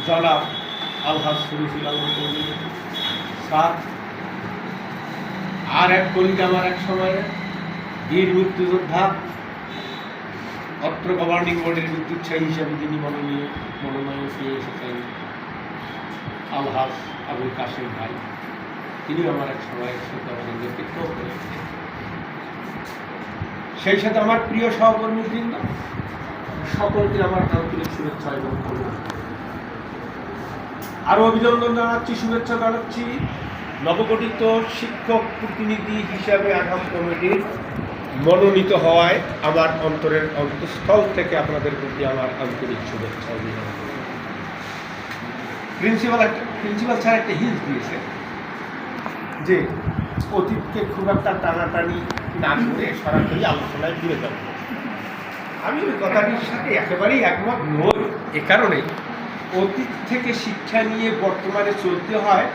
জনাব আলহাজ শরীফুল আলম চৌধুরী স্যার, আর এক কলিগ আমার এক সময়ে বীর মুক্তিযোদ্ধা, অত্র গভর্নিং বোর্ডের বিদ্যুৎসাহী হিসাবে যিনি মনোনয়ন পেয়ে এসেছেন আলহাজ আবুল কাশেম ভাই, তিনি আমার এক সময়ের সাথে আমাদের নেতৃত্ব করেছেন। সেই সাথে আমার প্রিয় সহকর্মীবৃন্দ, সকলকে আমার আন্তরিক শুভেচ্ছা এবং অভিনন্দন। আরও অভিনন্দন জানাচ্ছি, শুভেচ্ছা জানাচ্ছি নবগঠিত শিক্ষক প্রতিনিধি হিসাবে আগাম কমিটির মনোনীত হওয়ায় আমার অন্তরের অন্তঃস্থল থেকে আপনাদের প্রতি আমার আন্তরিক শুভেচ্ছা অভিনন্দন। প্রিন্সিপাল স্যার একটা হিন্ট দিয়েছে যে অতীতকে খুব একটা টানাটানি না করে সরাসরি আলোচনায় ফিরে যাব। আমি ওই কথাটির সাথে একেবারেই একমত নই। এ কারণে অতীত থেকে শিক্ষা নিয়ে বর্তমানে চলতে হয়